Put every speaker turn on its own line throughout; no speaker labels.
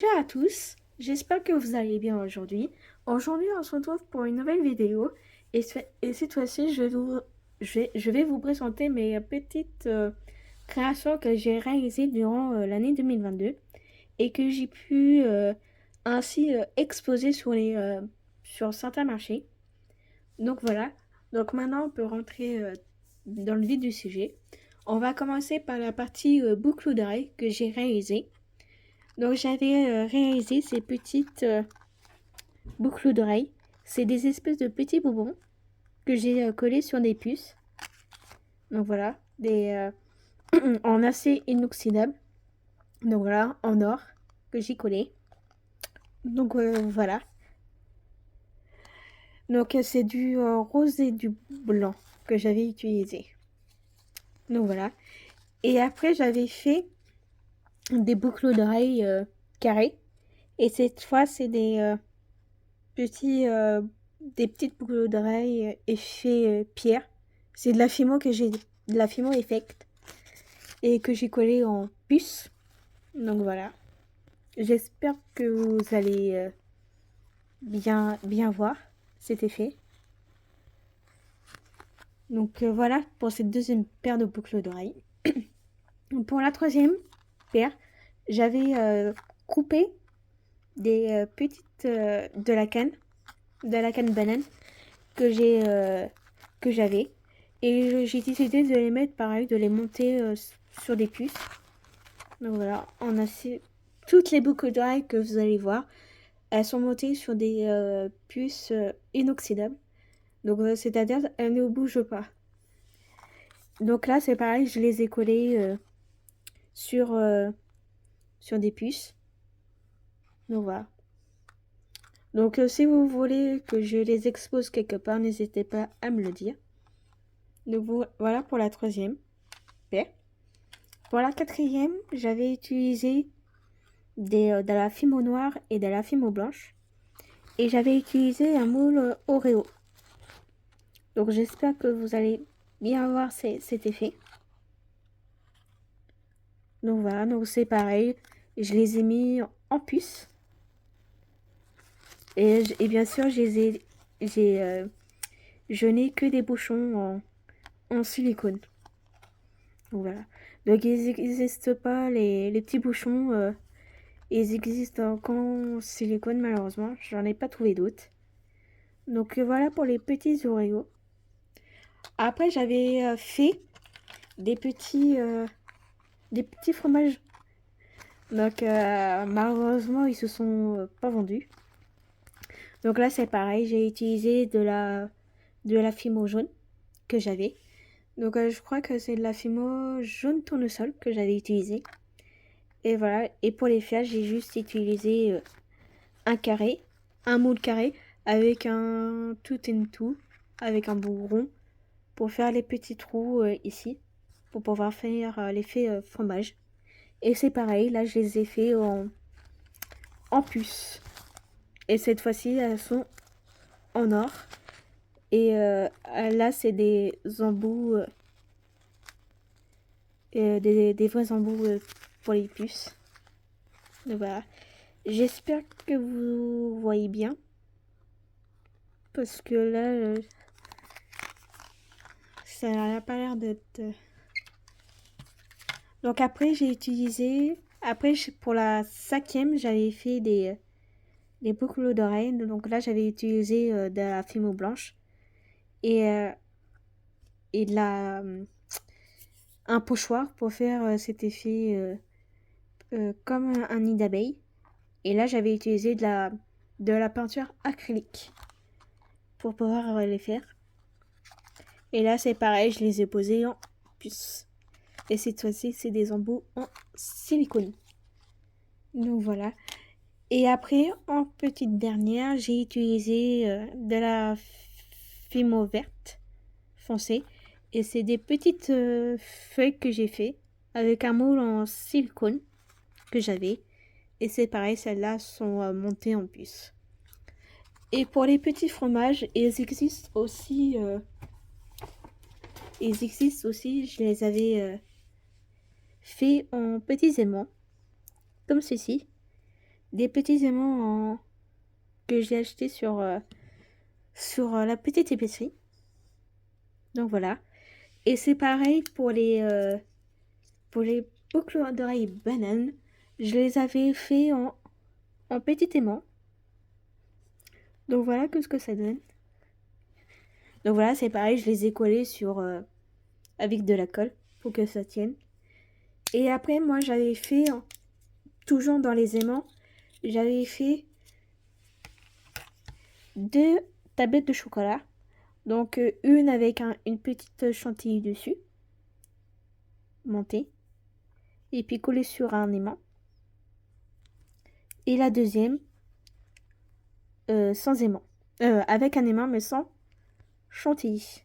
Bonjour à tous, j'espère que vous allez bien aujourd'hui. Aujourd'hui, on se retrouve pour une nouvelle vidéo et cette fois-ci, je vais vous présenter mes petites créations que j'ai réalisées durant l'année 2022 et que j'ai pu ainsi exposer sur certains marchés. Donc voilà, donc maintenant on peut rentrer dans le vif du sujet. On va commencer par la partie boucle d'oreille que j'ai réalisée. Donc j'avais réalisé ces petites boucles d'oreilles. C'est des espèces de petits bonbons que j'ai collés sur des puces. Donc voilà, en acier inoxydable. Donc voilà, en or que j'ai collé. Donc voilà. Donc c'est du rose et du blanc que j'avais utilisé. Donc voilà. Et après j'avais fait des boucles d'oreilles carrées. Et cette fois c'est petits, euh, des petites boucles d'oreilles effet pierre. C'est de la Fimo Effect et que j'ai collé en puce. Donc voilà. J'espère que vous allez bien voir cet effet. Donc voilà pour cette deuxième paire de boucles d'oreilles. Pour la troisième paire, j'avais coupé des petites de la canne banane que j'avais et j'ai décidé de les mettre pareil, de les monter sur des puces. Donc voilà, on a toutes les boucles d'oreilles que vous allez voir, elles sont montées sur des puces inoxydables. Donc c'est-à-dire elles ne bougent pas. Donc là c'est pareil, je les ai collées sur sur des puces. Donc voilà. Donc si vous voulez que je les expose quelque part, n'hésitez pas à me le dire. Donc voilà pour la troisième paire. Pour la quatrième, j'avais utilisé de la fimo noire et de la fimo blanche. Et j'avais utilisé un moule Oreo. Donc j'espère que vous allez bien voir cet effet. Donc voilà, donc c'est pareil. Je les ai mis en puce. Et bien sûr, je n'ai que des bouchons en silicone. Donc voilà. Donc ils n'existent pas, les petits bouchons. Ils existent qu'en silicone, malheureusement. J'en ai pas trouvé d'autres. Donc voilà pour les petits Oreos. Après, j'avais fait des des petits fromages. Donc malheureusement, ils se sont pas vendus. Donc là, c'est pareil. J'ai utilisé de la Fimo jaune que j'avais. Donc je crois que c'est de la Fimo jaune tournesol que j'avais utilisé. Et voilà. Et pour les faire, j'ai juste utilisé un carré, un moule carré avec un tout in tout, avec un bout rond pour faire les petits trous ici, pour pouvoir faire l'effet fromage. Et c'est pareil, là je les ai fait en puce. Et cette fois-ci, elles sont en or. Et là, c'est des embouts, des vrais embouts pour les puces. Donc voilà. J'espère que vous voyez bien. Parce que là, ça n'a pas l'air d'être... Donc après, j'ai utilisé... Après, pour la cinquième, j'avais fait des boucles d'oreilles. Donc là, j'avais utilisé de la fimo blanche et, et un pochoir pour faire cet effet comme un nid d'abeille. Et là, j'avais utilisé de la peinture acrylique pour pouvoir les faire. Et là, c'est pareil, je les ai posés en puce. Et cette fois-ci, c'est des embouts en silicone. Donc voilà. Et après, en petite dernière, j'ai utilisé de la fimo verte foncée. Et c'est des petites feuilles que j'ai fait avec un moule en silicone que j'avais. Et c'est pareil, celles-là sont montées en puce. Et pour les petits fromages, ils existent aussi, je les avais fait en petits aimants, comme ceci. des petits aimants que j'ai achetés sur la petite épicerie. Donc voilà. Et c'est pareil pour les boucles d'oreilles bananes. Je les avais fait en petit aimant. Donc voilà que ce que ça donne. Donc voilà, c'est pareil, je les ai collés avec de la colle pour que ça tienne. Et après, moi, j'avais fait, toujours dans les aimants, j'avais fait 2 tablettes de chocolat. Donc une avec une petite chantilly dessus, montée, et puis collée sur un aimant. Et la deuxième, sans aimant. Avec un aimant, mais sans chantilly.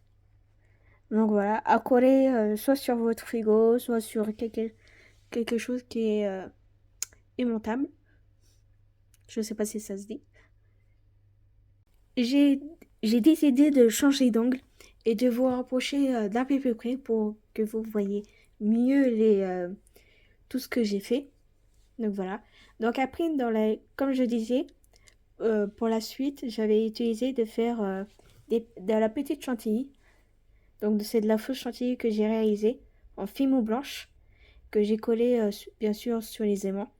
Donc voilà, à coller soit sur votre frigo, soit sur quelque chose qui est aimantable. Je sais pas si ça se dit. J'ai j'ai décidé de changer d'angle et de vous rapprocher d'un peu plus près pour que vous voyez mieux tout ce que j'ai fait. Donc voilà. Donc après, comme je disais, pour la suite, j'avais utilisé de faire de la petite chantilly. Donc c'est de la fausse chantilly que j'ai réalisée en fimo blanche, que j'ai collée bien sûr sur les aimants.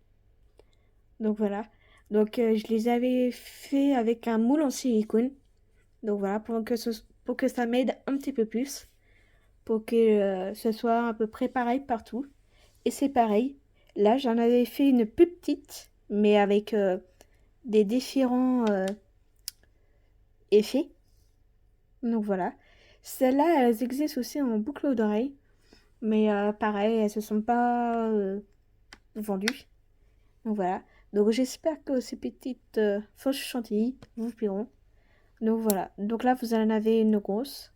Donc voilà. Donc je les avais fait avec un moule en silicone. Donc voilà, pour que ça m'aide un petit peu plus, pour que ce soit à peu près pareil partout. Et c'est pareil. Là, j'en avais fait une plus petite, mais avec des différents effets. Donc voilà. Celles-là, elles existent aussi en boucle d'oreille. Mais pareil, elles se sont pas vendues. Donc voilà. Donc j'espère que ces petites fausses chantilly vous plairont. Donc voilà. Donc là, vous en avez une grosse,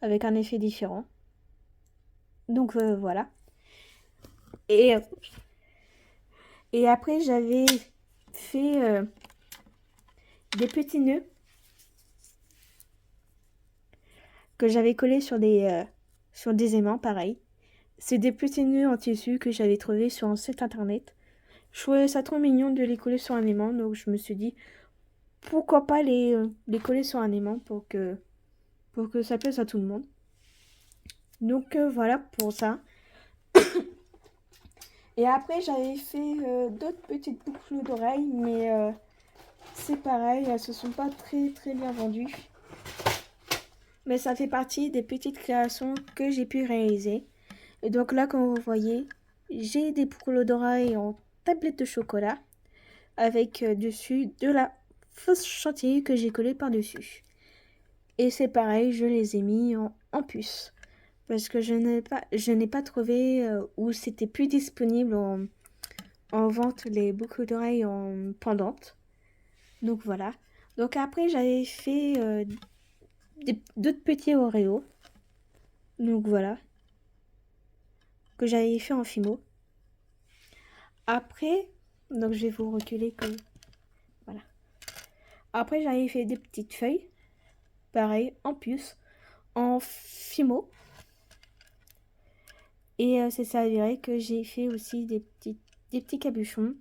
avec un effet différent. Donc voilà. Et, et après, j'avais fait des petits nœuds que j'avais collés sur des aimants, pareil. C'est des petits nœuds en tissu que j'avais trouvé sur un site internet. Je trouvais ça trop mignon de les coller sur un aimant, donc je me suis dit, pourquoi pas les coller sur un aimant pour que ça plaise à tout le monde. Donc voilà pour ça. Et après, j'avais fait d'autres petites boucles d'oreilles, mais c'est pareil, elles se sont pas très très bien vendues. Mais ça fait partie des petites créations que j'ai pu réaliser. Et donc là, comme vous voyez, j'ai des boucles d'oreilles en tablette de chocolat avec dessus de la fausse chantilly que j'ai collée par-dessus. Et c'est pareil, je les ai mis en puce. Parce que je n'ai pas trouvé où c'était plus disponible en vente les boucles d'oreilles en pendante. Donc voilà. Donc après, j'avais fait d'autres petits Oreos. Donc voilà. Que j'avais fait en fimo. Après, donc je vais vous reculer que... Voilà. Après, j'avais fait des petites feuilles. Pareil, en puce. En fimo. Et c'est ça avéré que j'ai fait aussi des petits capuchons.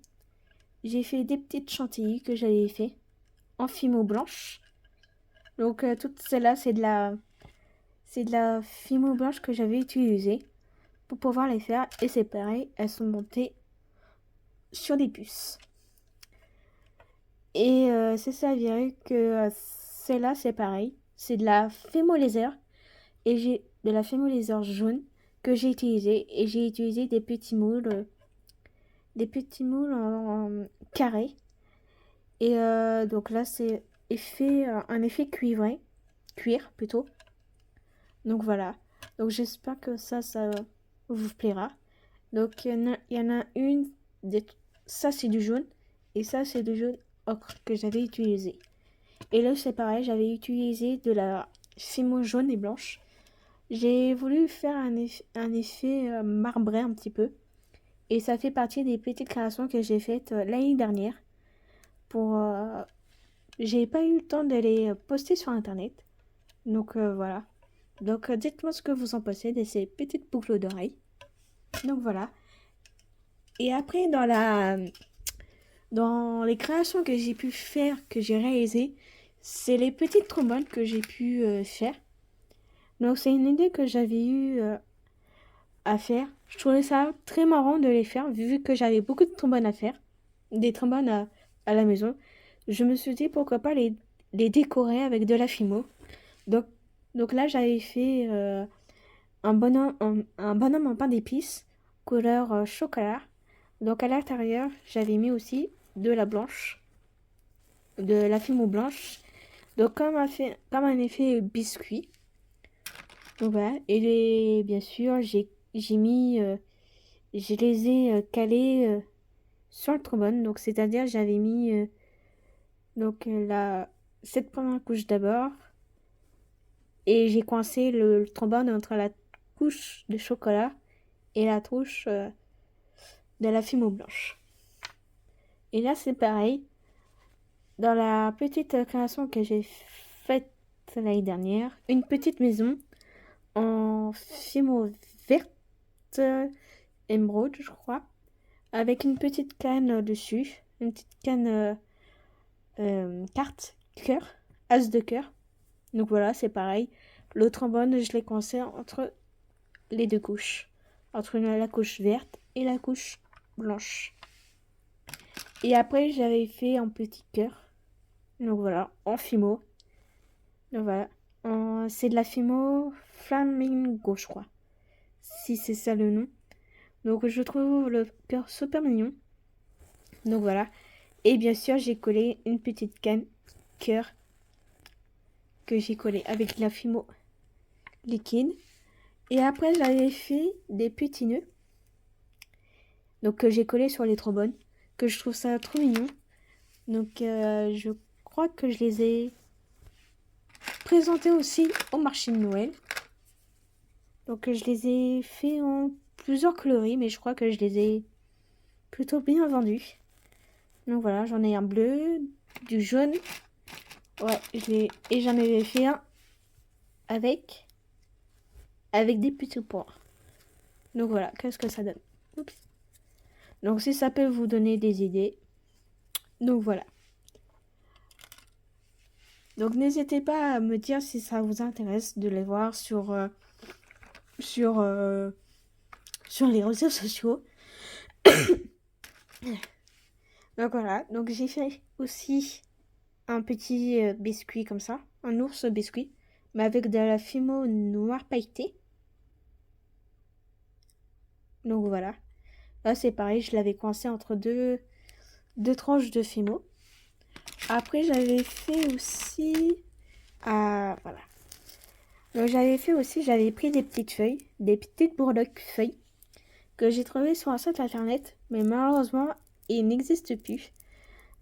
J'ai fait des petites chantilly que j'avais fait en fimo blanche. Donc toutes celles-là, c'est de la fimo blanche que j'avais utilisée pour pouvoir les faire. Et c'est pareil, elles sont montées sur des puces. Et c'est ça avéré que celle-là, c'est pareil. C'est de la fimo laser. Et j'ai de la fimo laser jaune que j'ai utilisé. Et j'ai utilisé des petits moules en carré. Et donc là, c'est un effet cuir plutôt. Donc voilà. Donc j'espère que ça vous plaira. Donc il y en a une, ça c'est du jaune, et ça c'est du jaune ocre que j'avais utilisé. Et là c'est pareil, j'avais utilisé de la fimo jaune et blanche. J'ai voulu faire un effet marbré un petit peu. Et ça fait partie des petites créations que j'ai faites l'année dernière. J'ai pas eu le temps de les poster sur internet. Donc voilà. Donc dites-moi ce que vous en pensez de ces petites boucles d'oreilles. Donc voilà. Et après Dans les créations que j'ai pu faire, que j'ai réalisées, c'est les petites trombones que j'ai pu faire. Donc c'est une idée que j'avais eue à faire. Je trouvais ça très marrant de les faire, vu que j'avais beaucoup de trombones à faire, des trombones à la maison. Je me suis dit pourquoi pas les décorer avec de la fimo. Donc, donc là, j'avais fait un bonhomme en pain d'épices, couleur chocolat. Donc à l'intérieur, j'avais mis aussi de la blanche, de la fimo blanche. Donc comme un effet biscuit. Donc voilà. Et bien sûr, j'ai mis, je les ai calés sur le trombone. Donc c'est-à-dire j'avais mis cette première couche d'abord. Et j'ai coincé le trombone entre la couche de chocolat et la couche de la fimo blanche. Et là, c'est pareil. Dans la petite création que j'ai faite l'année dernière, une petite maison en fimo verte émeraude, je crois, avec une petite canne dessus, une petite canne carte cœur, as de cœur. Donc voilà, c'est pareil. Le trombone, je l'ai coincé entre les deux couches, entre la couche verte et la couche blanche. Et après, j'avais fait un petit cœur. Donc voilà, en fimo. Donc voilà. C'est de la fimo flamingo, je crois. Si c'est ça le nom. Donc je trouve le cœur super mignon. Donc voilà. Et bien sûr, j'ai collé une petite canne cœur que j'ai collé avec de la fimo liquide. Et après, j'avais fait des petits nœuds. Donc que j'ai collé sur les trombones. Que je trouve ça trop mignon. Donc je crois que je les ai présentés aussi au marché de Noël. Donc je les ai fait en plusieurs coloris, mais je crois que je les ai plutôt bien vendus. Donc voilà, j'en ai un bleu, du jaune. Ouais, et j'en avais fait un avec des petits pois. Donc voilà, qu'est-ce que ça donne. Oups. Donc si ça peut vous donner des idées. Donc voilà. Donc n'hésitez pas à me dire si ça vous intéresse de les voir sur les réseaux sociaux. Donc voilà, donc j'ai fait aussi un petit biscuit comme ça, un ours biscuit, mais avec de la fimo noire pailletée. Donc voilà, là c'est pareil, je l'avais coincé entre deux tranches de fimo. Après j'avais fait aussi, voilà. Donc j'avais pris des petites feuilles, des petites bourdoques feuilles que j'ai trouvées sur un site internet, mais malheureusement il n'existe plus.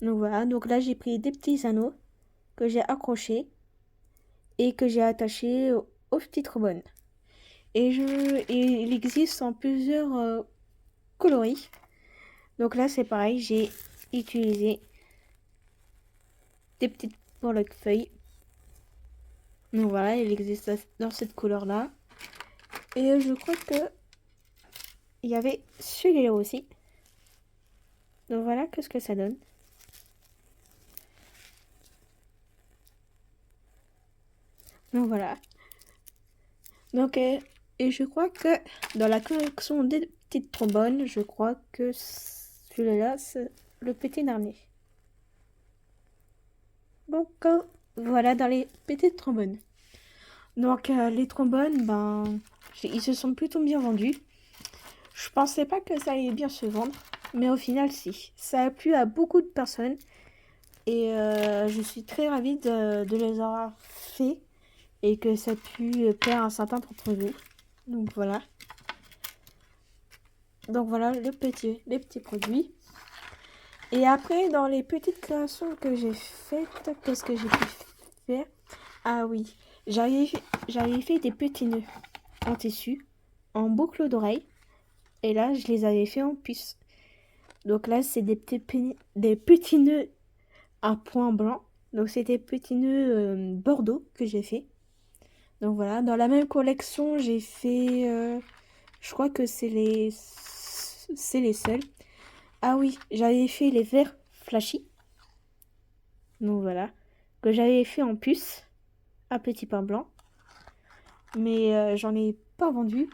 Donc voilà, donc là j'ai pris des petits anneaux que j'ai accrochés et que j'ai attachés aux petites trombone. Et il existe en plusieurs coloris. Donc là c'est pareil, j'ai utilisé des petites bourdoques feuilles. Donc voilà, il existe dans cette couleur là. Et je crois que il y avait celui-là aussi. Donc voilà, qu'est-ce que ça donne. Donc voilà. Donc, et je crois que dans la collection des petites trombones, je crois que celui-là, c'est le petit dernier. Donc, voilà dans les petites trombones. Donc, les trombones, ils se sont plutôt bien vendus. Je pensais pas que ça allait bien se vendre, mais au final, si. Ça a plu à beaucoup de personnes. Et je suis très ravie de les avoir fait et que ça a pu plaire à un certain d'entre vous. Donc voilà. Donc voilà les petits produits. Et après, dans les petites créations que j'ai faites, qu'est-ce que j'ai pu faire? Ah oui, j'avais fait des petits nœuds en tissu, en boucle d'oreille. Et là, je les avais fait en puce. Donc là, c'est des petits nœuds à point blanc. Donc c'est des petits nœuds bordeaux que j'ai fait. Donc voilà, dans la même collection, j'ai fait... je crois que c'est les seuls. Ah oui, j'avais fait les verts flashy. Donc voilà, que j'avais fait en puce à petit pain blanc. Mais j'en ai pas vendu.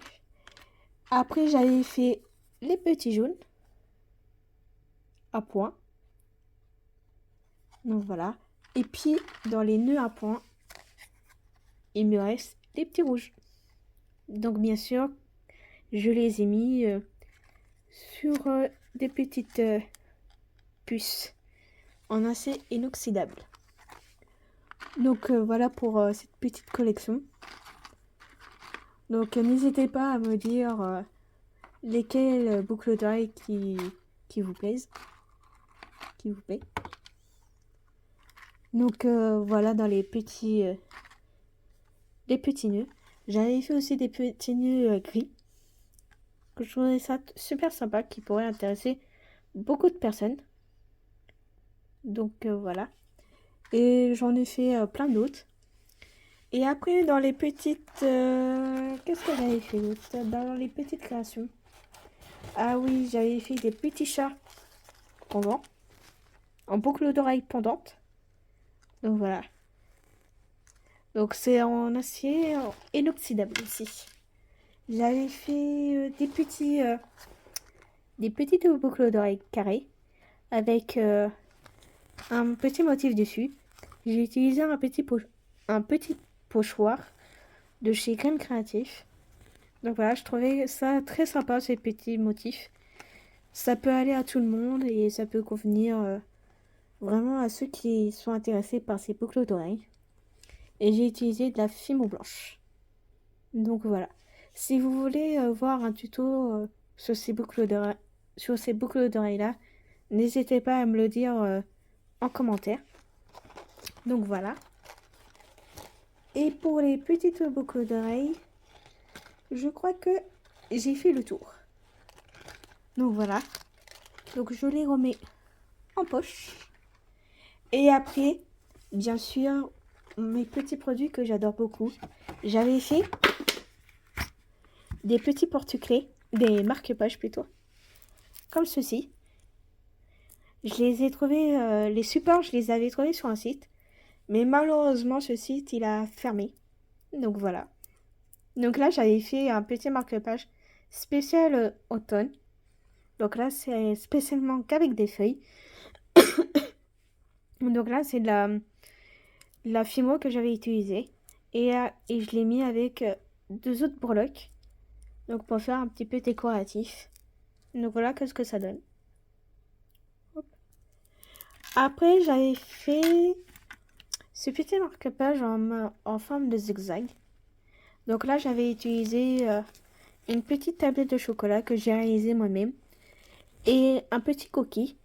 Après, j'avais fait les petits jaunes à point. Donc voilà. Et puis, dans les nœuds à point, il me reste les petits rouges. Donc bien sûr, je les ai mis sur des petites puces en acier inoxydable. Donc voilà pour cette petite collection. Donc n'hésitez pas à me dire lesquelles boucles d'oreilles qui vous plaisent. Qui vous plaît. Donc voilà dans les petits nœuds. J'avais fait aussi des petits nœuds gris. Que je trouvais ça super sympa, qui pourrait intéresser beaucoup de personnes. Donc voilà. Et j'en ai fait plein d'autres. Et après, dans les petites... qu'est-ce que j'avais fait d'autre? Dans les petites créations. Ah oui, j'avais fait des petits chats pendants. En boucle d'oreille pendante. Donc voilà. Donc c'est en acier inoxydable aussi. J'avais fait des petites boucles d'oreilles carrées. Avec un petit motif dessus. J'ai utilisé un petit pochoir de chez Graines Créatif. Donc voilà, je trouvais ça très sympa, ces petits motifs. Ça peut aller à tout le monde et ça peut convenir vraiment à ceux qui sont intéressés par ces boucles d'oreilles. Et j'ai utilisé de la fimo blanche. Donc voilà. Si vous voulez voir un tuto sur ces boucles d'oreilles là, n'hésitez pas à me le dire en commentaire. Donc voilà. Et pour les petites boucles d'oreilles, je crois que j'ai fait le tour. Donc voilà. Donc je les remets en poche. Et après, bien sûr, mes petits produits que j'adore beaucoup. J'avais fait des petits porte-clés, des marque-pages plutôt, comme ceci. Je les ai trouvés, les supports, je les avais trouvés sur un site. Mais malheureusement, ce site, il a fermé. Donc voilà. Donc là, j'avais fait un petit marque-page spécial automne. Donc là, c'est spécialement qu'avec des feuilles. Donc là, c'est de la fimo que j'avais utilisée. Et je l'ai mis avec deux autres breloques. Donc pour faire un petit peu décoratif. Donc voilà, qu'est-ce que ça donne. Hop. Après, j'avais fait ce petit marque-page en forme de zigzag. Donc là, j'avais utilisé une petite tablette de chocolat que j'ai réalisée moi-même. Et un petit cookie.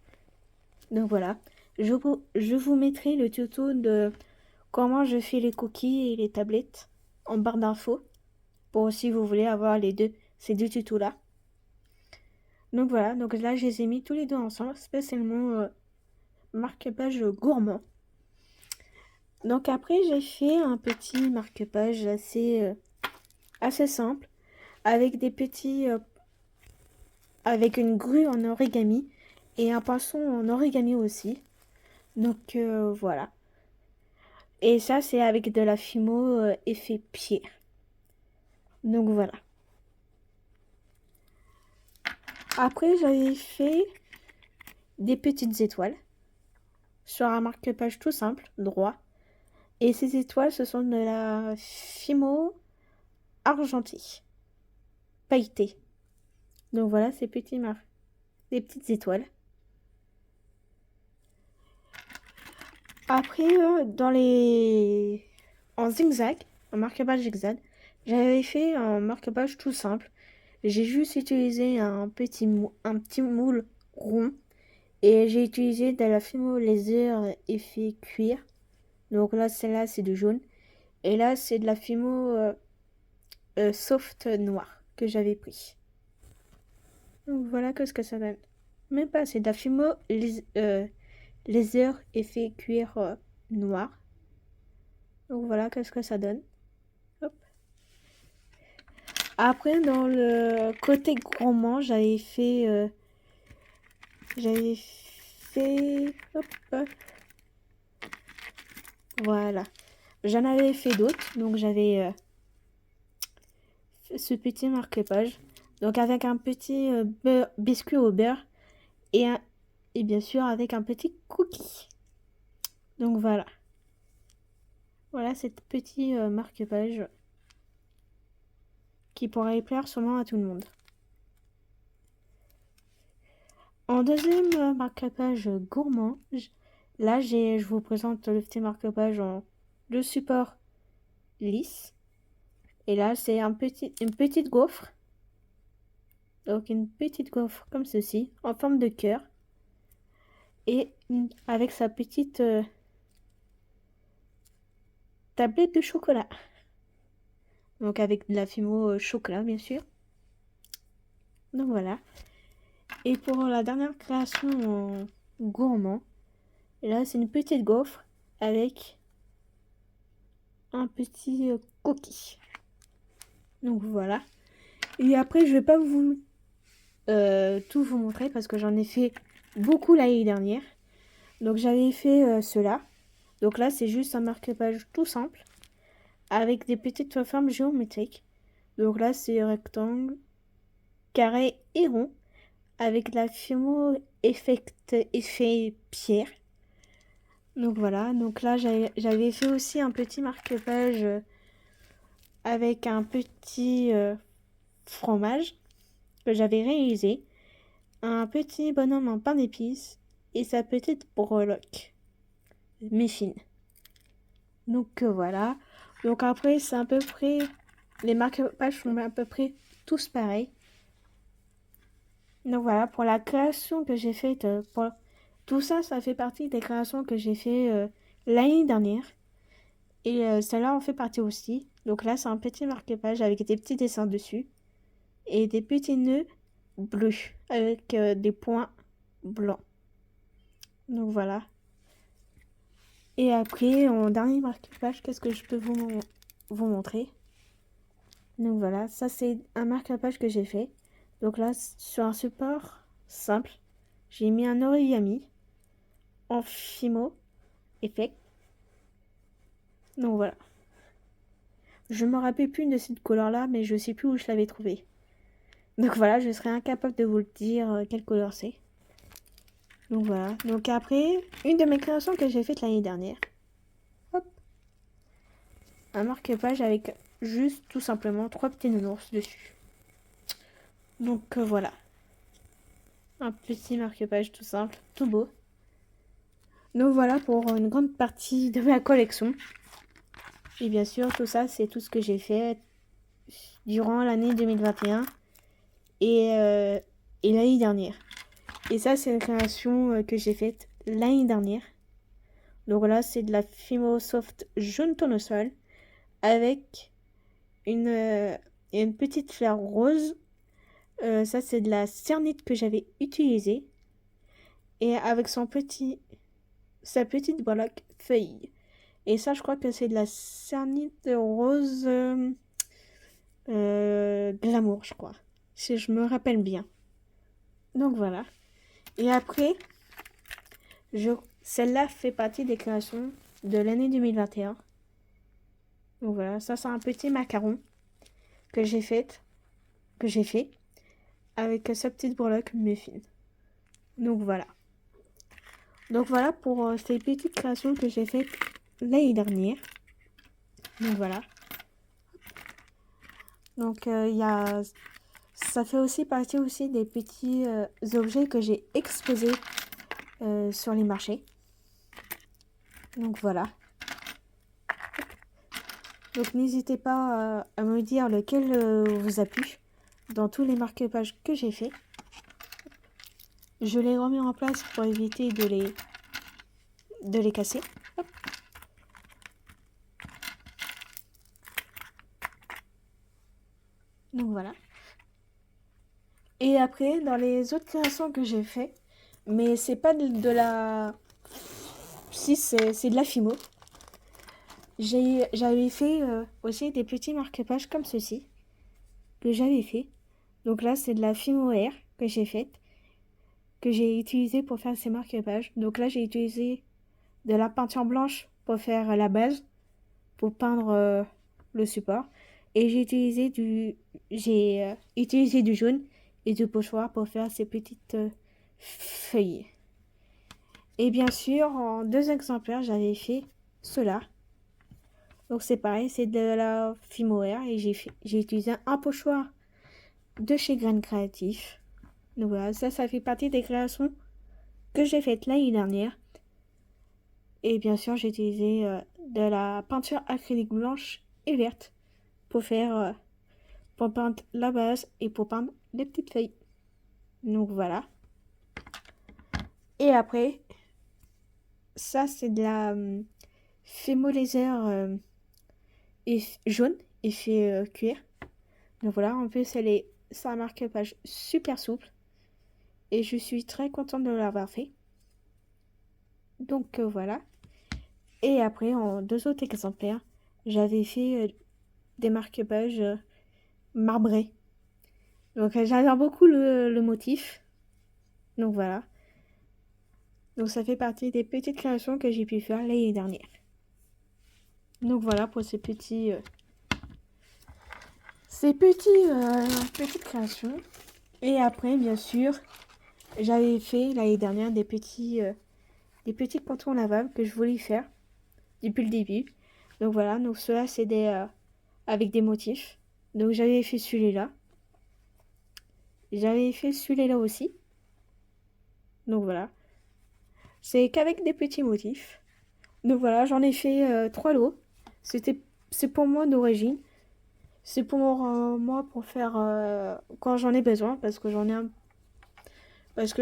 Donc voilà. Je vous mettrai le tuto de comment je fais les cookies et les tablettes en barre d'infos. Pour si vous voulez avoir ces deux tutos là. Donc voilà. Donc là, je les ai mis tous les deux ensemble. Spécialement marque-page gourmand. Donc après, j'ai fait un petit marque-page assez simple. Avec des petits... avec une grue en origami. Et un pinceau en origami aussi. Donc voilà. Et ça, c'est avec de la fimo effet pierre. Donc voilà. Après, j'avais fait des petites étoiles sur un marque-page tout simple, droit. Et ces étoiles, ce sont de la fimo argentée, pailletée. Donc voilà ces des petites étoiles. Après, en zigzag, un marque-page zigzag, j'avais fait un marque-page tout simple. J'ai juste utilisé un petit moule rond et j'ai utilisé de la fimo laser effet cuir. Donc là, celle-là, c'est de jaune. Et là, c'est de la fimo soft noir que j'avais pris. Donc voilà ce que ça donne. Même pas, c'est de la fimo laser effet cuir noir. Donc voilà ce que ça donne. Hop. Après, dans le côté gourmand, j'avais fait... Hop, hop. Voilà. J'en avais fait d'autres. Donc j'avais ce petit marque-page. Donc avec un petit biscuit au beurre. Et, et bien sûr avec un petit cookie. Donc voilà. Voilà cette petit marque-page qui pourrait plaire sûrement à tout le monde. En deuxième marque-page gourmand, là je vous présente le petit marque-page en le support lisse. Et là c'est une petite gaufre. Donc une petite gaufre comme ceci, en forme de cœur. Et avec sa petite tablette de chocolat. Donc avec de la fimo chocolat bien sûr. Donc voilà. Et pour la dernière création en gourmand, là c'est une petite gaufre avec un petit cookie. Donc voilà. Et après je vais pas vous tout vous montrer parce que j'en ai fait beaucoup l'année dernière. Donc j'avais fait cela. Donc là c'est juste un marque-page tout simple avec des petites formes géométriques. Donc là c'est rectangle, carré et rond avec la fimo effet pierre. Donc voilà, donc là j'avais fait aussi un petit marque-page avec un petit fromage que j'avais réalisé, un petit bonhomme en pain d'épices et sa petite breloque, mais fine. Donc voilà, donc après c'est à peu près, les marque-pages sont à peu près tous pareils. Donc voilà, pour la création que j'ai faite, tout ça, ça fait partie des créations que j'ai fait l'année dernière. Et celle-là en fait partie aussi. Donc là, c'est un petit marque-page avec des petits dessins dessus. Et des petits nœuds bleus avec des points blancs. Donc voilà. Et après, en dernier marque-page, qu'est-ce que je peux vous montrer? Donc voilà, ça c'est un marque-page que j'ai fait. Donc là, sur un support simple, j'ai mis un origami en fimo effect. Donc voilà. Je me rappelle plus de cette couleur là, mais je sais plus où je l'avais trouvé. Donc voilà, je serais incapable de vous le dire quelle couleur c'est. Donc voilà. Donc après, une de mes créations que j'ai faites l'année dernière. Hop. Un marque-page avec juste tout simplement 3 petits nounours dessus. Donc voilà. Un petit marque-page tout simple, tout beau. Donc voilà pour une grande partie de ma collection. Et bien sûr, tout ça, c'est tout ce que j'ai fait durant l'année 2021 et l'année dernière. Et ça, c'est une création que j'ai faite l'année dernière. Donc là, c'est de la Fimo Soft jaune tournesol avec une petite fleur rose. Ça, c'est de la cernite que j'avais utilisée. Et avec sa petite breloque feuille. Et ça, je crois que c'est de la cernite rose glamour, je crois. Si je me rappelle bien. Donc voilà. Et après, celle-là fait partie des créations de l'année 2021. Donc voilà, ça c'est un petit macaron que j'ai fait avec sa petite breloque muffin. Donc voilà. Donc voilà pour ces petites créations que j'ai faites l'année dernière. Donc voilà. Donc ça fait aussi partie aussi des petits objets que j'ai exposés sur les marchés. Donc voilà. Donc n'hésitez pas à me dire lequel vous a plu dans tous les marque-pages que j'ai fait. Je les remets en place pour éviter de les casser. Hop. Donc voilà. Et après, dans les autres créations que j'ai fait, mais c'est pas de la... Si, c'est de la Fimo. J'avais fait aussi des petits marque-pages comme ceci, que j'avais fait. Donc là, c'est de la Fimo Air que j'ai faite, que j'ai utilisé pour faire ces marque-pages. Donc là, j'ai utilisé de la peinture blanche pour faire la base, pour peindre le support. Et j'ai utilisé du jaune et du pochoir pour faire ces petites feuilles. Et bien sûr, en 2 exemplaires, j'avais fait cela. Donc c'est pareil, c'est de la Fimoair et j'ai utilisé un pochoir de chez Graines Créatifs. Donc voilà, ça fait partie des créations que j'ai faites l'année dernière. Et bien sûr, j'ai utilisé de la peinture acrylique blanche et verte pour pour peindre la base et pour peindre les petites feuilles. Donc voilà. Et après, ça c'est de la Fimo Laser jaune, effet cuir. Donc voilà, en plus c'est un marque-page super souple. Et je suis très contente de l'avoir fait. Donc voilà. Et après, en 2 autres exemplaires, j'avais fait des marque-pages marbrés. Donc j'adore beaucoup le motif. Donc voilà. Donc ça fait partie des petites créations que j'ai pu faire l'année dernière. Donc voilà pour petites créations. Et après, bien sûr, j'avais fait l'année dernière des petits contours lavables que je voulais faire depuis le début. Donc voilà, donc cela c'est avec des motifs. Donc j'avais fait celui-là. J'avais fait celui-là aussi. Donc voilà. C'est qu'avec des petits motifs. Donc voilà, j'en ai fait 3 lots. C'est pour moi d'origine. C'est pour moi pour faire quand j'en ai besoin parce que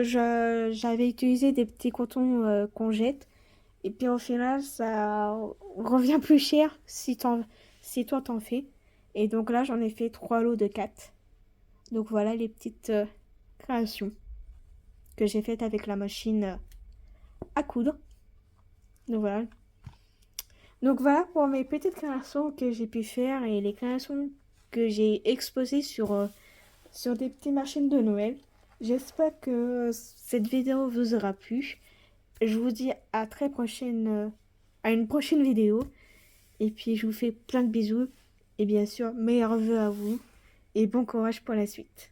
j'avais utilisé des petits cotons qu'on jette et puis au final ça revient plus cher si toi t'en fais. Et donc là j'en ai fait 3 lots de 4. Donc voilà les petites créations que j'ai faites avec la machine à coudre. Donc voilà. Donc voilà pour mes petites créations que j'ai pu faire et les créations que j'ai exposées sur des petites machines de Noël. J'espère que cette vidéo vous aura plu. Je vous dis à une prochaine vidéo. Et puis je vous fais plein de bisous. Et bien sûr, meilleurs vœux à vous. Et bon courage pour la suite.